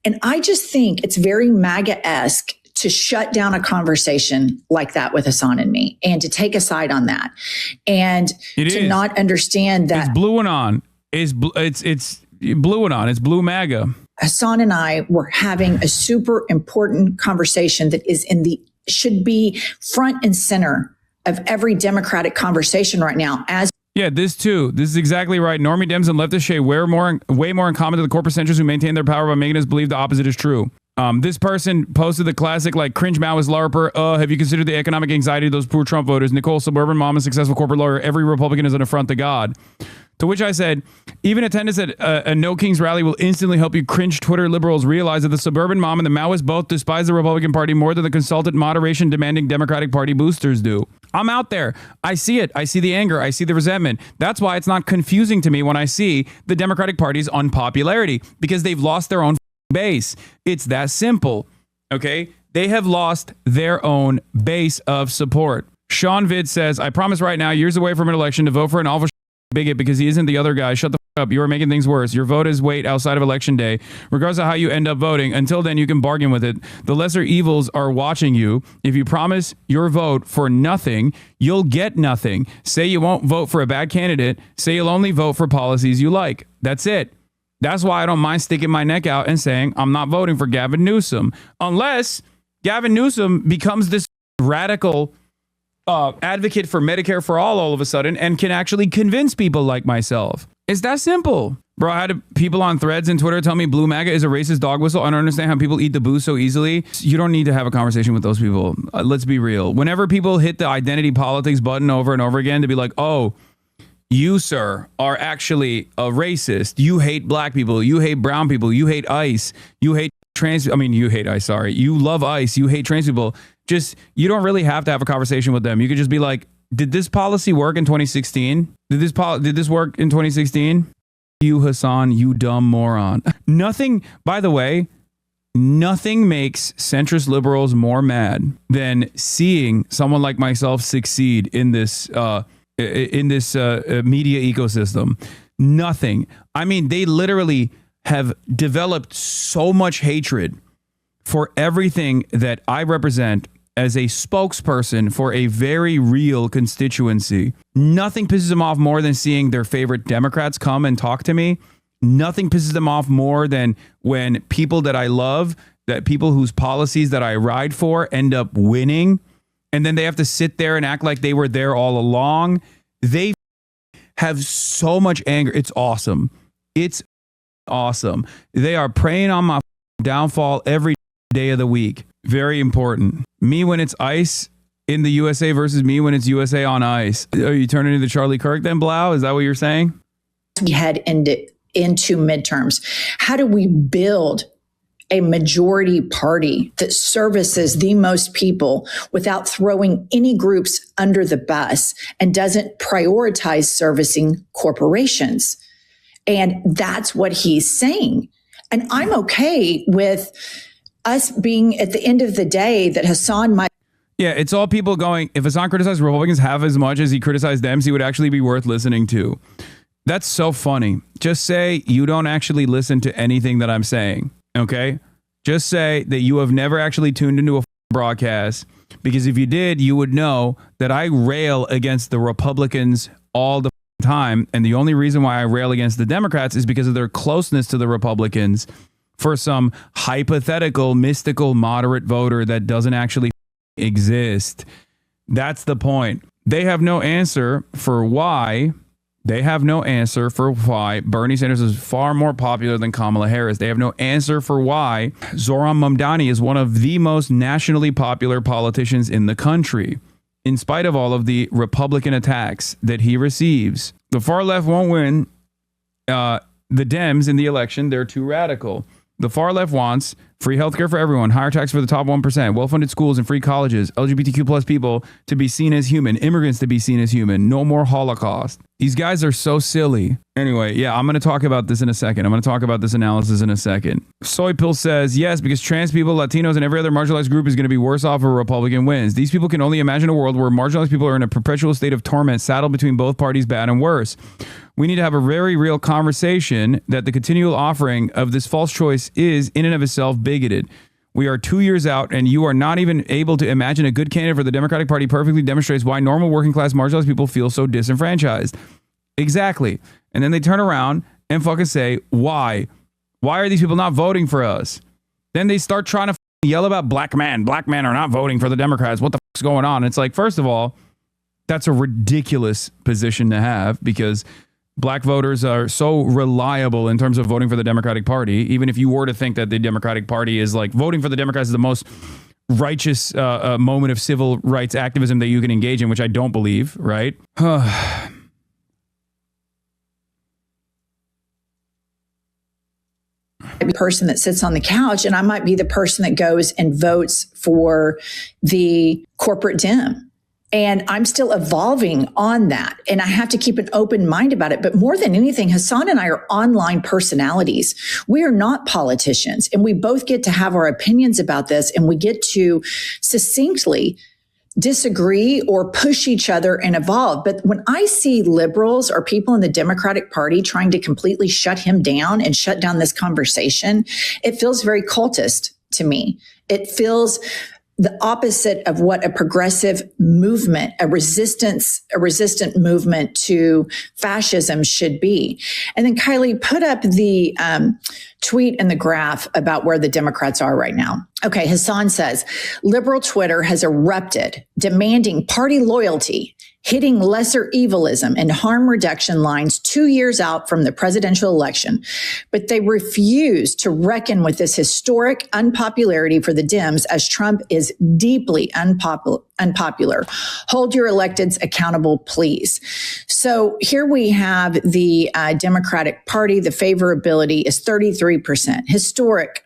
And I just think it's very MAGA-esque to shut down a conversation like that with Hasan and me and to take a side on that and not understand that. It's blue and on. It's blue and on. It's blue MAGA. Hasan and I were having a super important conversation that should be front and center of every Democratic conversation right now Yeah, this too. This is exactly right. Normie Dems and leftists share way more in common to the corporate centrists who maintain their power by making us believe the opposite is true. This person posted the classic cringe Maoist LARPer. Have you considered the economic anxiety of those poor Trump voters? Nicole, suburban mom, and successful corporate lawyer. Every Republican is an affront to God. To which I said, even attendance at a No Kings rally will instantly help you cringe Twitter liberals realize that the suburban mom and the Maoists both despise the Republican Party more than the consultant moderation demanding Democratic Party boosters do. I'm out there. I see it. I see the anger. I see the resentment. That's why it's not confusing to me when I see the Democratic Party's unpopularity because they've lost their own base. It's that simple. Okay? They have lost their own base of support. Sean Vid says, I promise right now, years away from an election, to vote for an awful bigot because he isn't the other guy. Shut the up. You are making things worse. Your vote is weight outside of election day. Regardless of how you end up voting, until then you can bargain with it. The lesser evils are watching you. If you promise your vote for nothing, you'll get nothing. Say you won't vote for a bad candidate. Say you'll only vote for policies you like. That's it. That's why I don't mind sticking my neck out and saying I'm not voting for Gavin Newsom. Unless Gavin Newsom becomes this radical advocate for Medicare for all of a sudden and can actually convince people like myself. It's that simple. Bro, I had people on threads and Twitter tell me Blue MAGA is a racist dog whistle. I don't understand how people eat the booze so easily. You don't need to have a conversation with those people. Let's be real. Whenever people hit the identity politics button over and over again to be like, oh, you, sir, are actually a racist. You hate black people. You hate brown people. You hate ICE. You hate you hate ICE, sorry. You love ICE. You hate trans people. You don't really have to have a conversation with them. You could just be like, did this policy work in 2016? Did this work in 2016? You, Hasan, you dumb moron. Nothing, by the way, nothing makes centrist liberals more mad than seeing someone like myself succeed in this media ecosystem. Nothing. I mean, they literally have developed so much hatred for everything that I represent as a spokesperson for a very real constituency. Nothing pisses them off more than seeing their favorite Democrats come and talk to me. Nothing pisses them off more than when people that I love, that people whose policies that I ride for end up winning, and then they have to sit there and act like they were there all along. They have so much anger. It's awesome. It's awesome. They are preying on my downfall every day of the week. Very important. Me when it's ICE in the USA versus me when it's USA on ICE. Are you turning into Charlie Kirk then, Blau? Is that what you're saying? We head into midterms. How do we build a majority party that services the most people without throwing any groups under the bus and doesn't prioritize servicing corporations? And that's what he's saying. And I'm okay with us being at the end of the day that Hasan might. Yeah, it's all people going, if Hasan criticized Republicans half as much as he criticized Dems, he would actually be worth listening to. That's so funny. Just say you don't actually listen to anything that I'm saying. Okay? Just say that you have never actually tuned into a broadcast, because if you did, you would know that I rail against the Republicans all the time. And the only reason why I rail against the Democrats is because of their closeness to the Republicans for some hypothetical, mystical, moderate voter that doesn't actually exist. That's the point. They have no answer for why. Bernie Sanders is far more popular than Kamala Harris. They have no answer for why Zohran Mamdani is one of the most nationally popular politicians in the country, in spite of all of the Republican attacks that he receives. The far left won't win the Dems in the election. They're too radical. The far left wants free healthcare for everyone, higher tax for the top 1%, well-funded schools and free colleges, LGBTQ plus people to be seen as human, immigrants to be seen as human, no more Holocaust. These guys are so silly. Anyway, yeah, I'm going to talk about this in a second. I'm going to talk about this analysis in a second. Soy Pill says, yes, because trans people, Latinos, and every other marginalized group is going to be worse off if a Republican wins. These people can only imagine a world where marginalized people are in a perpetual state of torment, saddled between both parties, bad and worse. We need to have a very real conversation that the continual offering of this false choice is in and of itself bigoted. We are 2 years out and you are not even able to imagine a good candidate for the Democratic Party perfectly demonstrates why normal working class marginalized people feel so disenfranchised. Exactly. And then they turn around and fucking say, why? Why are these people not voting for us? Then they start trying to yell about black men. Black men are not voting for the Democrats. What the fuck's going on? It's like, first of all, that's a ridiculous position to have because black voters are so reliable in terms of voting for the Democratic Party. Even if you were to think that the Democratic Party is like voting for the Democrats is the most righteous moment of civil rights activism that you can engage in, which I don't believe, right? The person that sits on the couch, and I might be the person that goes and votes for the corporate Dem. And I'm still evolving on that. And I have to keep an open mind about it. But more than anything, Hasan and I are online personalities. We are not politicians. And we both get to have our opinions about this. And we get to succinctly disagree or push each other and evolve. But when I see liberals or people in the Democratic Party trying to completely shut him down and shut down this conversation, it feels very cultist to me. It feels the opposite of what a progressive movement, a resistant movement to fascism should be. And then Kylie, put up the tweet and the graph about where the Democrats are right now. Okay, Hasan says, liberal Twitter has erupted, demanding party loyalty, hitting lesser evilism and harm reduction lines 2 years out from the presidential election. But they refuse to reckon with this historic unpopularity for the Dems, as Trump is deeply unpopular. Hold your electeds accountable, please. So here we have the Democratic Party. The favorability is 33%, historic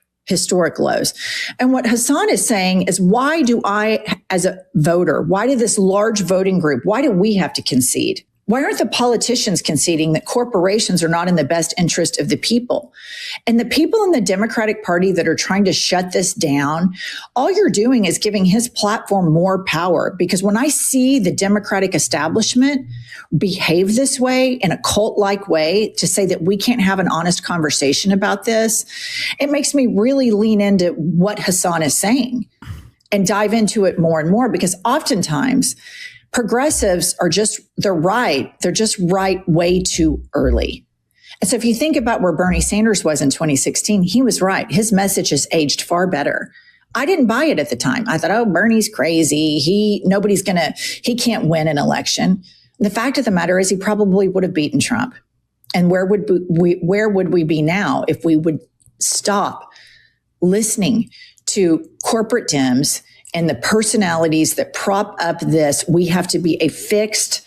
lows. And what Hasan is saying is, why do I, as a voter, why did this large voting group, why do we have to concede? Why aren't the politicians conceding that corporations are not in the best interest of the people? And the people in the Democratic Party that are trying to shut this down, all you're doing is giving his platform more power. Because when I see the Democratic establishment behave this way in a cult-like way to say that we can't have an honest conversation about this, it makes me really lean into what Hasan is saying and dive into it more and more, because oftentimes progressives are they're just right way too early. And so if you think about where Bernie Sanders was in 2016, he was right. His message has aged far better. I didn't buy it at the time. I thought, oh, Bernie's crazy. He can't win an election. And the fact of the matter is he probably would have beaten Trump. And where would we be now if we would stop listening to corporate Dems and the personalities that prop up this? We have to be a fixed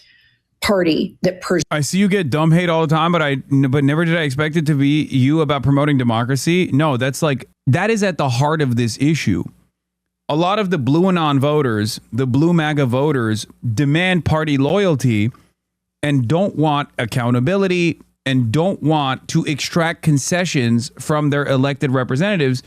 party that I see you get dumb hate all the time, but never did I expect it to be you about promoting democracy. No, that is at the heart of this issue. A lot of the blue anon voters, the blue MAGA voters, demand party loyalty and don't want accountability and don't want to extract concessions from their elected representatives,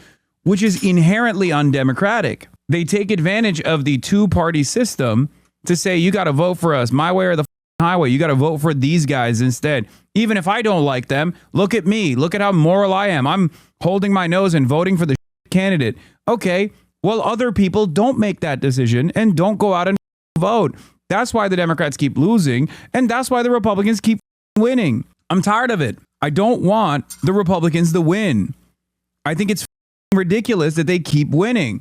which is inherently undemocratic. They take advantage of the two-party system to say, you got to vote for us, my way or the highway. You got to vote for these guys instead. Even if I don't like them, look at me. Look at how moral I am. I'm holding my nose and voting for the candidate. Okay, well, other people don't make that decision and don't go out and vote. That's why the Democrats keep losing, and that's why the Republicans keep winning. I'm tired of it. I don't want the Republicans to win. I think it's ridiculous that they keep winning.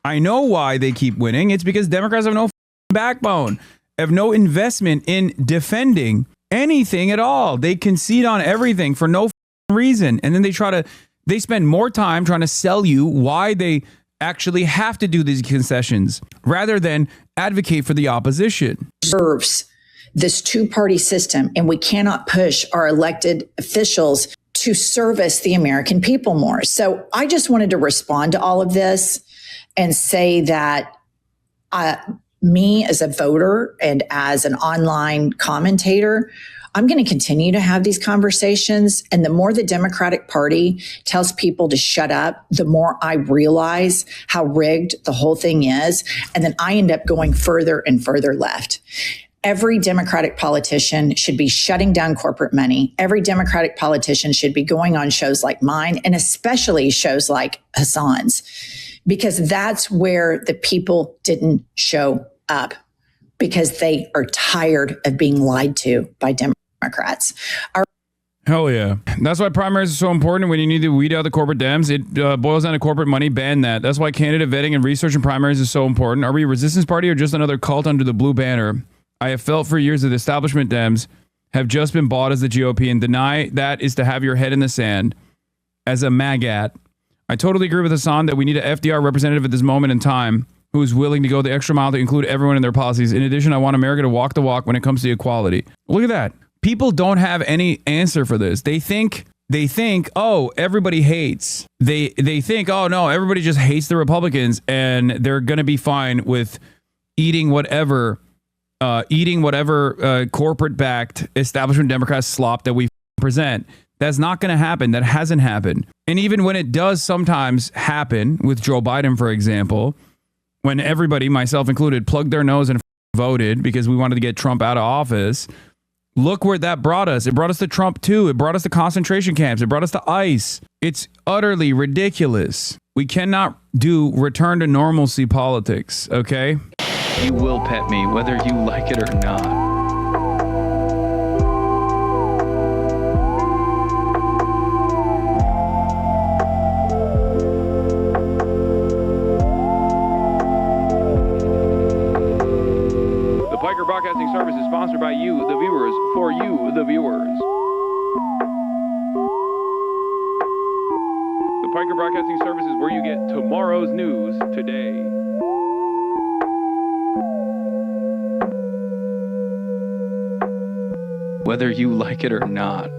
I know why they keep winning. It's because Democrats have no backbone, have no investment in defending anything at all. They concede on everything for no reason. And then they spend more time trying to sell you why they actually have to do these concessions rather than advocate for the opposition. Serves this two-party system, and we cannot push our elected officials to service the American people more. So I just wanted to respond to all of this and say that me as a voter and as an online commentator, I'm going to continue to have these conversations. And the more the Democratic Party tells people to shut up, the more I realize how rigged the whole thing is. And then I end up going further and further left. Every Democratic politician should be shutting down corporate money. Every Democratic politician should be going on shows like mine, and especially shows like Hasan's, because that's where the people didn't show up, because they are tired of being lied to by Democrats. Hell yeah. That's why primaries are so important. When you need to weed out the corporate Dems, it boils down to corporate money. Ban that. That's why candidate vetting and research in primaries is so important. Are we a resistance party or just another cult under the blue banner? I have felt for years that the establishment Dems have just been bought as the GOP, and deny that is to have your head in the sand as a MAGAT. I totally agree with Hasan that we need an FDR representative at this moment in time who is willing to go the extra mile to include everyone in their policies. In addition, I want America to walk the walk when it comes to equality. Look at that. People don't have any answer for this. They think, oh, everybody hates. They think, oh no, everybody just hates the Republicans and they're going to be fine with eating whatever corporate-backed establishment Democrat slop that we present. That's not going to happen. That hasn't happened. And even when it does sometimes happen with Joe Biden, for example, when everybody, myself included, plugged their nose and voted because we wanted to get Trump out of office. Look where that brought us. It brought us to Trump too. It brought us to concentration camps. It brought us to ICE. It's utterly ridiculous. We cannot do return to normalcy politics, okay? You will pet me, whether you like it or not. The Piker Broadcasting Service is sponsored by you, the viewers, for you, the viewers. The Piker Broadcasting Service is where you get tomorrow's news today. Whether you like it or not.